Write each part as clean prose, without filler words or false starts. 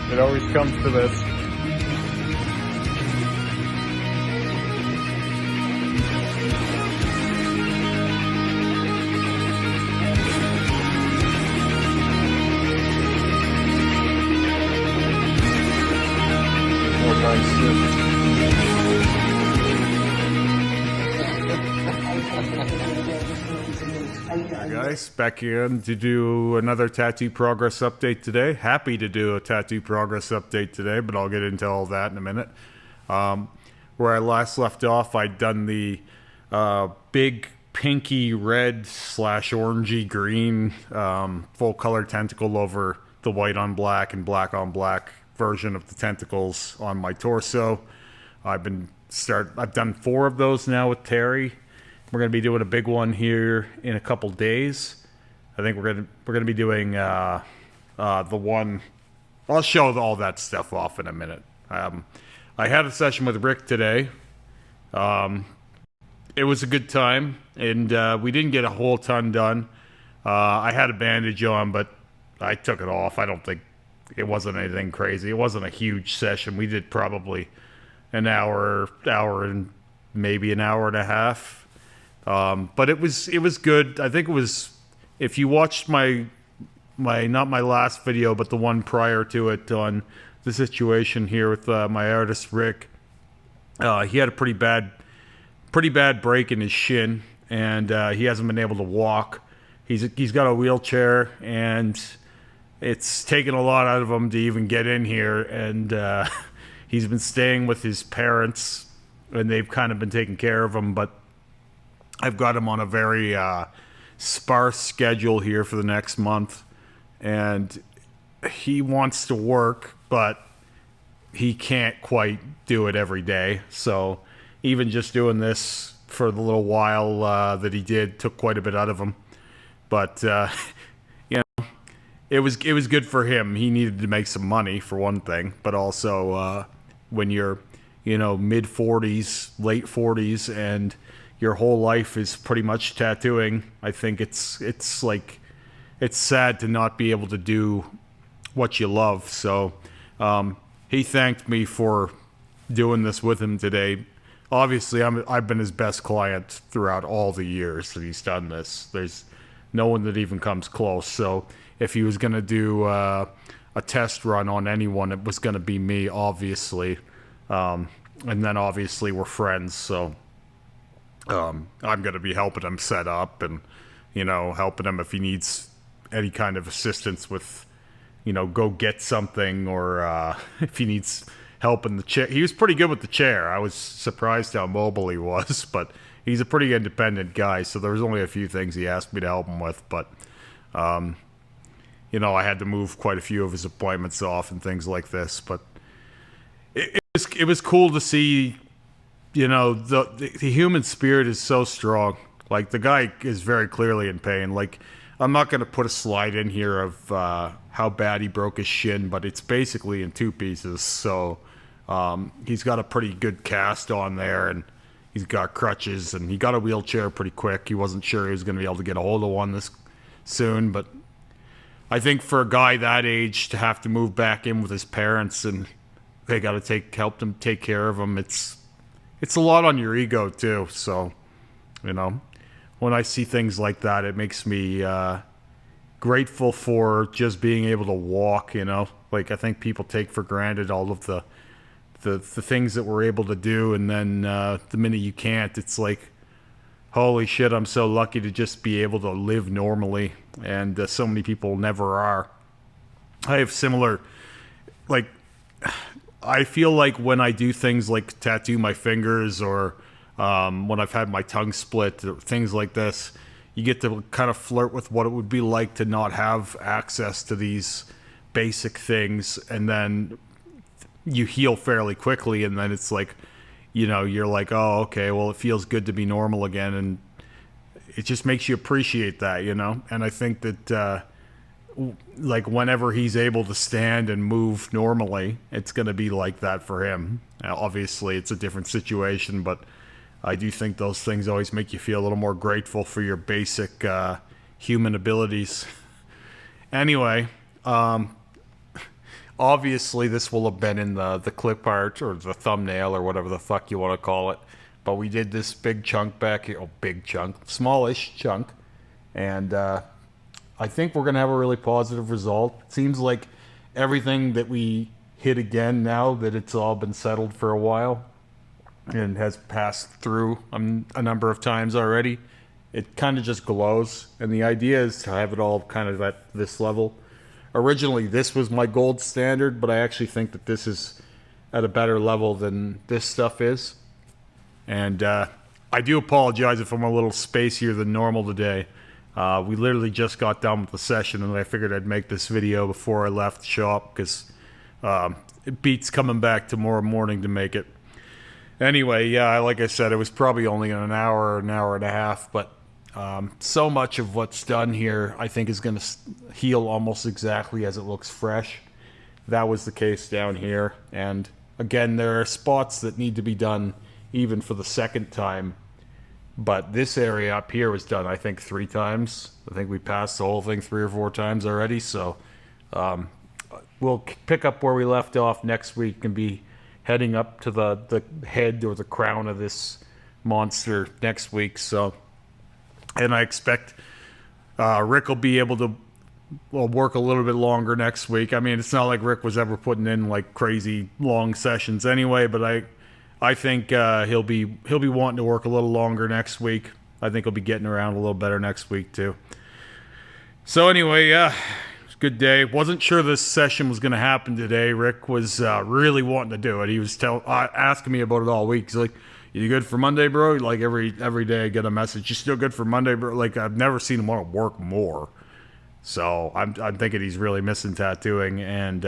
It always comes to this. More nice shit. Hi guys, back again to do another tattoo progress update today. Happy to do a tattoo progress update today, but I'll get into all that in a minute. Where I last left off, I'd done the big pinky red / orangey green full color tentacle over the white on black and black on black version of the tentacles on my torso. I've done 4 of those now with Terry. We're gonna be doing a big one here in a couple days. I think we're gonna be doing the one. I'll show all that stuff off in a minute. I had a session with Rick today. It was a good time, and we didn't get a whole ton done. I had a bandage on, but I took it off. I don't think it wasn't anything crazy. It wasn't a huge session. We did probably an hour and maybe an hour and a half. But it was good. I think it was, if you watched my not my last video, but the one prior to it on the situation here with my artist Rick, he had a pretty bad break in his shin, and he hasn't been able to walk. He's got a wheelchair, and it's taken a lot out of him to even get in here, and he's been staying with his parents, and they've kind of been taking care of him, but I've got him on a very sparse schedule here for the next month, and he wants to work, but he can't quite do it every day. So even just doing this for the little while that he did took quite a bit out of him. But you know, it was good for him. He needed to make some money for one thing, but also when you're mid 40s, late 40s, and your whole life is pretty much tattooing, I think it's sad to not be able to do what you love. So he thanked me for doing this with him today. Obviously, I've been his best client throughout all the years that he's done this. There's no one that even comes close. So if he was going to do a test run on anyone, it was going to be me, obviously. And then obviously we're friends, so I'm going to be helping him set up and, helping him if he needs any kind of assistance with, go get something, or if he needs help in the chair. He was pretty good with the chair. I was surprised how mobile he was, but he's a pretty independent guy, so there was only a few things he asked me to help him with, but, I had to move quite a few of his appointments off and things like this, but it was cool to see. The human spirit is so strong. Like, the guy is very clearly in pain. Like, I'm not going to put a slide in here of how bad he broke his shin, but it's basically in 2 pieces. So he's got a pretty good cast on there, and he's got crutches, and he got a wheelchair pretty quick. He wasn't sure he was going to be able to get a hold of one this soon, but I think for a guy that age to have to move back in with his parents, and they got to help them take care of him, it's a lot on your ego too. So, when I see things like that, it makes me grateful for just being able to walk. Like, I think people take for granted all of the things that we're able to do, and then the minute you can't, it's like, holy shit, I'm so lucky to just be able to live normally, and so many people never are. I have similar, like, I feel like when I do things like tattoo my fingers, or when I've had my tongue split, things like this, you get to kind of flirt with what it would be like to not have access to these basic things, and then you heal fairly quickly, and then it's like, you're like, oh, okay, well, it feels good to be normal again, and it just makes you appreciate that, and I think that like, whenever he's able to stand and move normally, it's going to be like that for him. Now, obviously, it's a different situation, but I do think those things always make you feel a little more grateful for your basic human abilities. Anyway, Obviously, this will have been in the clip art or the thumbnail or whatever the fuck you want to call it. But we did this big chunk back here. Oh, big chunk. Smallish chunk. And I think we're going to have a really positive result. It seems like everything that we hit again now that it's all been settled for a while and has passed through a number of times already, it kind of just glows. And the idea is to have it all kind of at this level. Originally, this was my gold standard, but I actually think that this is at a better level than this stuff is. And I do apologize if I'm a little spacier than normal today. We literally just got done with the session, and I figured I'd make this video before I left the shop because it beats coming back tomorrow morning to make it. Anyway, yeah, like I said, it was probably only an hour and a half, but so much of what's done here I think is going to heal almost exactly as it looks fresh. That was the case down here, and again, there are spots that need to be done even for the second time, but this area up here was done I think 3 times. I think we passed the whole thing 3 or 4 times already, so we'll pick up where we left off next week and be heading up to the head or the crown of this monster next week. So, and I expect Rick will be able to work a little bit longer next week. I mean, it's not like Rick was ever putting in like crazy long sessions anyway, but I think he'll be wanting to work a little longer next week. I think he'll be getting around a little better next week too. So anyway, it was a good day. Wasn't sure this session was going to happen today. Rick was really wanting to do it. He was asking me about it all week. He's like, "You good for Monday, bro?" Like every day I get a message, "You still good for Monday, bro?" Like I've never seen him want to work more. So I'm thinking he's really missing tattooing, and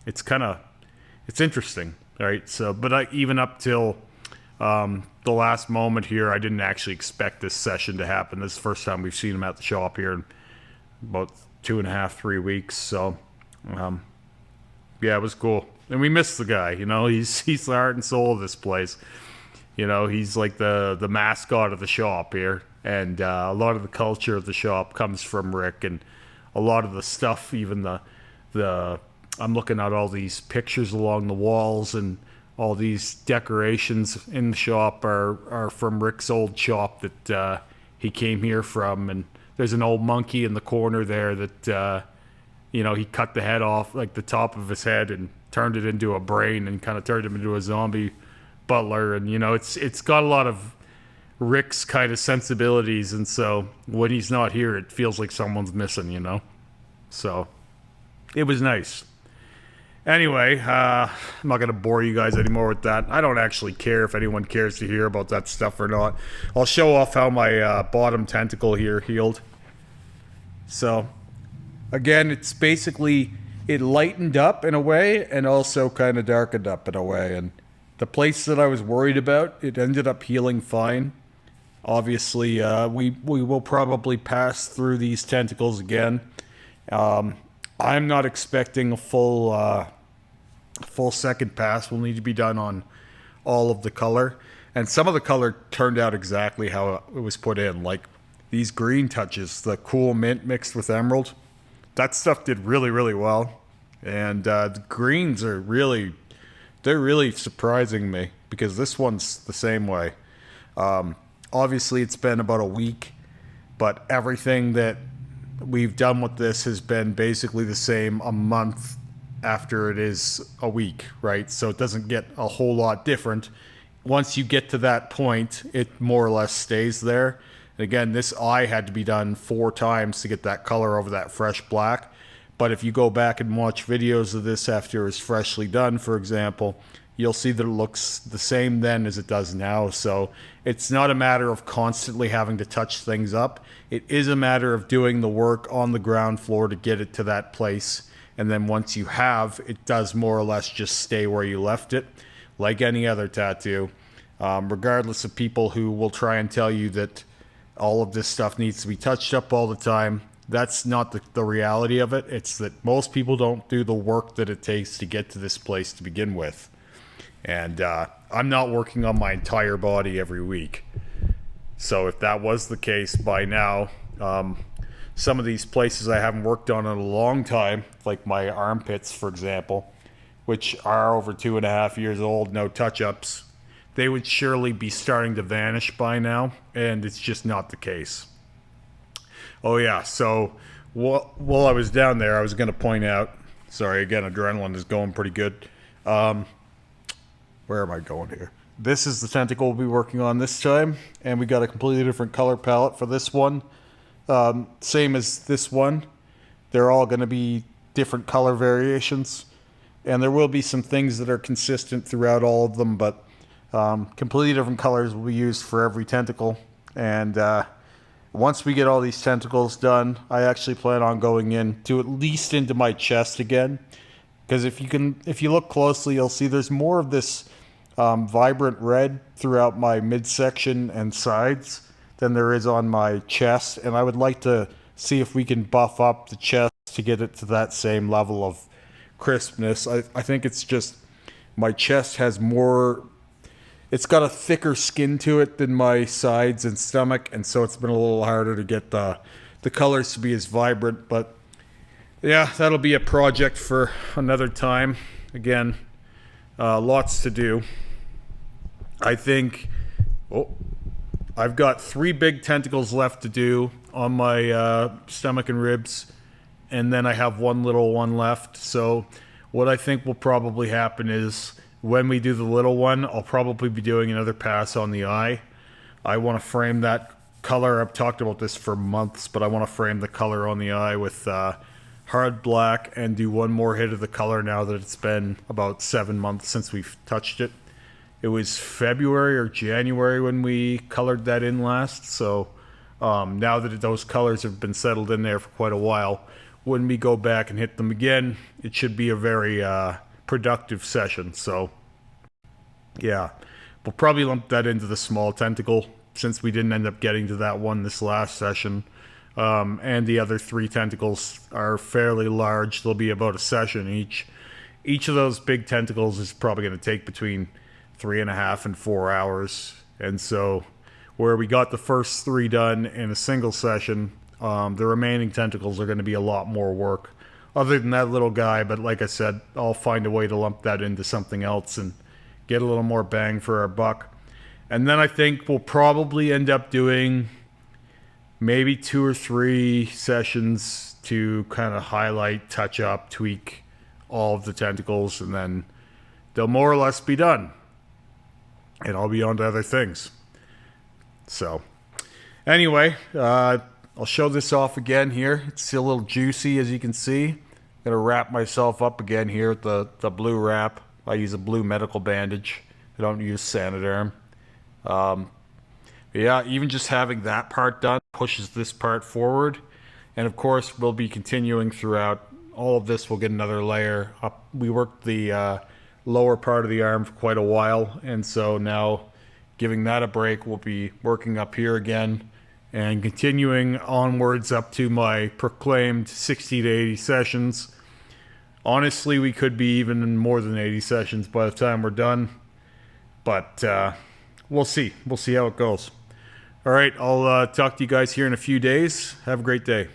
it's interesting, right? So, but even up till the last moment here, I didn't actually expect this session to happen. This is the first time we've seen him at the shop here in about 2.5, 3 weeks. So, yeah, it was cool. And we missed the guy. You know, he's the heart and soul of this place. You know, he's like the mascot of the shop here, and a lot of the culture of the shop comes from Rick, and a lot of the stuff, even the I'm looking at all these pictures along the walls, and all these decorations in the shop are from Rick's old shop that he came here from. And there's an old monkey in the corner there that you know, he cut the head off, like the top of his head, and turned it into a brain and kind of turned him into a zombie butler. And you know, it's got a lot of Rick's kind of sensibilities, and so when he's not here, it feels like someone's missing, you know. So it was nice. Anyway, I'm not going to bore you guys anymore with that. I don't actually care if anyone cares to hear about that stuff or not. I'll show off how my bottom tentacle here healed. So, again, it's basically, it lightened up in a way and also kind of darkened up in a way. And the place that I was worried about, it ended up healing fine. Obviously, we will probably pass through these tentacles again. I'm not expecting a full second pass. Will need to be done on all of the color, and some of the color turned out exactly how it was put in. Like these green touches, the cool mint mixed with emerald, that stuff did really, really well. And the greens are they're really surprising me, because this one's the same way. Obviously, it's been about a week, but everything that we've done with this has been basically the same a month after it is a week, right? So it doesn't get a whole lot different. Once you get to that point, it more or less stays there. And again, this eye had to be done 4 times to get that color over that fresh black. But if you go back and watch videos of this after it's freshly done, for example, you'll see that it looks the same then as it does now. So it's not a matter of constantly having to touch things up. It is a matter of doing the work on the ground floor to get it to that place. And then once you have, it does more or less just stay where you left it, like any other tattoo. Regardless of people who will try and tell you that all of this stuff needs to be touched up all the time, that's not the reality of it. It's that most people don't do the work that it takes to get to this place to begin with. And I'm not working on my entire body every week. So if that was the case by now, some of these places I haven't worked on in a long time, like my armpits, for example, which are over 2.5 years old, no touch-ups, they would surely be starting to vanish by now, and it's just not the case. Oh yeah, so while I was down there, I was going to point out, sorry, again, adrenaline is going pretty good. Where am I going here? This is the tentacle we'll be working on this time, and we got a completely different color palette for this one. Same as this one. They're all going to be different color variations, and there will be some things that are consistent throughout all of them, but completely different colors will be used for every tentacle. And once we get all these tentacles done, I actually plan on going in to at least into my chest again, because if you look closely, you'll see there's more of this vibrant red throughout my midsection and sides than there is on my chest, and I would like to see if we can buff up the chest to get it to that same level of crispness. I think it's just my chest has more, it's got a thicker skin to it than my sides and stomach, and so it's been a little harder to get the colors to be as vibrant. But yeah, that'll be a project for another time. Again, lots to do. I think I've got 3 big tentacles left to do on my stomach and ribs, and then I have one little one left. So what I think will probably happen is when we do the little one, I'll probably be doing another pass on the eye. I want to frame that color. I've talked about this for months, but I want to frame the color on the eye with hard black and do one more hit of the color now that it's been about 7 months since we've touched it. It was February or January when we colored that in last, so now that those colors have been settled in there for quite a while, when we go back and hit them again, it should be a very productive session. So yeah, we'll probably lump that into the small tentacle since we didn't end up getting to that one this last session. And the other 3 tentacles are fairly large. They'll be about a session each. Each of those big tentacles is probably going to take between 3.5 and 4 hours. And so where we got the first 3 done in a single session, the remaining tentacles are going to be a lot more work other than that little guy. But like I said, I'll find a way to lump that into something else and get a little more bang for our buck. And then I think we'll probably end up doing maybe 2 or 3 sessions to kind of highlight, touch up, tweak all of the tentacles, and then they'll more or less be done. And I'll be on to other things. So, anyway, I'll show this off again here. It's still a little juicy, as you can see. Gonna wrap myself up again here with the blue wrap. I use a blue medical bandage. I don't use Saniderm. Yeah, even just having that part done pushes this part forward. And of course, we'll be continuing throughout. All of this will get another layer up. We worked the lower part of the arm for quite a while, and so now giving that a break, we'll be working up here again and continuing onwards up to my proclaimed 60 to 80 sessions. Honestly, we could be even in more than 80 sessions by the time we're done, but we'll see how it goes. All right, I'll talk to you guys here in a few days. Have a great day.